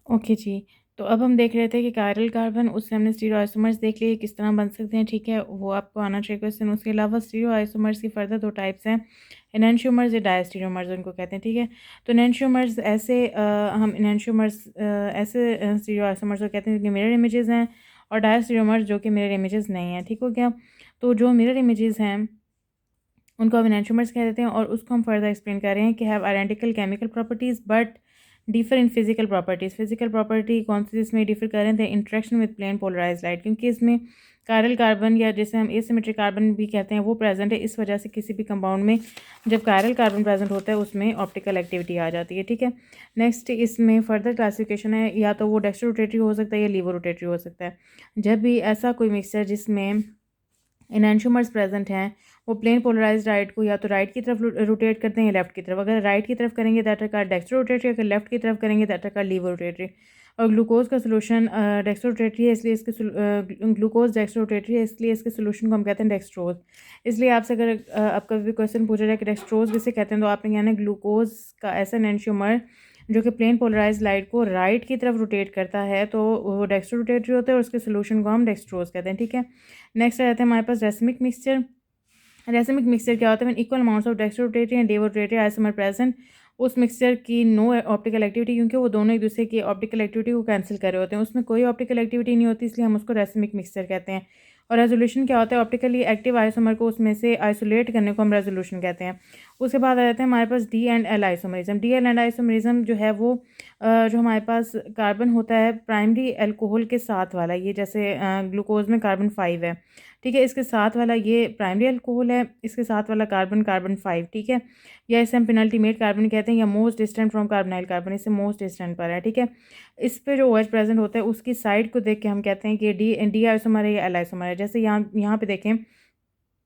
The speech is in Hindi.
ओके जी। तो अब हम देख रहे थे कि कायरल कार्बन, उससे हमने स्टीरियो आइसोमर्स देख लिए किस तरह बन सकते हैं, ठीक है? वो आपको आना चाहिए क्वेश्चन। उसके अलावा स्टीरियो आइसोमर्स की फ़र्दर 2 टाइप्स हैं, एनेंटियोमर्स या डायस्टीरियोमर्स उनको कहते हैं, ठीक है? तो एनेंटियोमर्स ऐसे हम एनेंटियोमर्स ऐसे स्टीरियो आइसोमर्स को कहते हैं जिनके मिरर इमेजेस हैं, और डायस्टीरियोमर्स जो कि मिरर इमेजेस नहीं हैं, ठीक हो गया? तो जो मिरर इमेजेस हैं उनको हम एनेंटियोमर्स कह देते हैं, और उसको हम फर्दर एक्सप्लेन कर रहे हैं कि have identical chemical properties but differ in physical properties. Physical property कौन सी जिसमें डिफर कर रहे थे? Interaction with plane polarise light, क्योंकि इसमें कायरल कार्बन या जिसे हम एसिमेट्रिक कार्बन भी कहते हैं वो प्रेजेंट है। इस वजह से किसी भी कंपाउंड में जब कायरल कार्बन प्रेजेंट होता है उसमें ऑप्टिकल एक्टिविटी आ जाती है, ठीक है? नेक्स्ट इसमें फर्दर क्लासिफिकेशन है, या तो वो डेक्स्ट्रो रोटेटरी हो सकता है या लीवो रोटेटरी हो सकता है। जब भी ऐसा कोई मिक्सचर जिसमें एनेंटियोमर्स प्रेजेंट हैं, वो प्लेन पोलराइज्ड लाइट को या तो राइट की तरफ रोटेट करते हैं या लेफ्ट की तरफ। अगर राइट की तरफ करेंगे that are called dextro rotatory, अगर लेफ्ट की तरफ करेंगे that are called laevo rotatory. और ग्लूकोज का सोल्यूशन डेक्स्ट्रो रोटेटरी है, इसलिए इसके ग्लूकोज डेक्स्ट्रो रोटेटरी है, इसलिए इसके सोल्यूशन को हम कहते हैं डेक्सट्रोज। इसलिए आपसे अगर आपका भी क्वेश्चन पूछा जाए कि डेक्सट्रोज किसे कहते हैं, तो आपने कहना है ग्लूकोज का ऐसा एनेंटियोमर जो कि प्लेन पोलराइज लाइट को राइट की तरफ रोटेट करता है, तो वो डेक्स्ट्रो रोटेटरी होता है, और उसके सोल्यूशन को हम डेक्सट्रोज कहते हैं, ठीक है? नेक्स्ट आ जाता है हमारे पास रेसिमिक मिक्सचर। रेसिमिक मिक्सचर क्या होता है? When equal amounts of dextro rotatory and laevo rotatory isomer present. उस मिक्सचर की नो ऑप्टिकल एक्टिविटी, क्योंकि वो दोनों एक दूसरे की ऑप्टिकल एक्टिविटी को कैंसिल कर रहे होते हैं, उसमें कोई ऑप्टिकल एक्टिविटी नहीं होती, इसलिए हम उसको रेसिमिक मिक्सचर कहते हैं। और रेजोल्यूशन क्या होता है? ऑप्टिकली एक्टिव आइसोमर को उसमें से आइसोलेट करने को हम रेजोल्यूशन कहते हैं। उसके बाद आ जाता है हमारे पास D and L isomerism. D and L isomerism जो है वो जो हमारे पास कार्बन होता है प्राइमरी अल्कोहल के साथ वाला, ये जैसे ग्लूकोज में कार्बन 5 है, ठीक है? इसके साथ वाला ये प्राइमरी अल्कोहल है, इसके साथ वाला कार्बन कार्बन 5, ठीक है? या इसे हम पेनल्टीमेट कार्बन कहते हैं, या most distant from carbonyl carbon, इससे मोस्ट डिस्टेंट पर है, ठीक है? इस पे जो OH प्रेजेंट होता है उसकी साइड को देख के हम कहते हैं कि डी डी आइसोमर है या एल आइसोमर है। जैसे यहाँ यहाँ पे देखें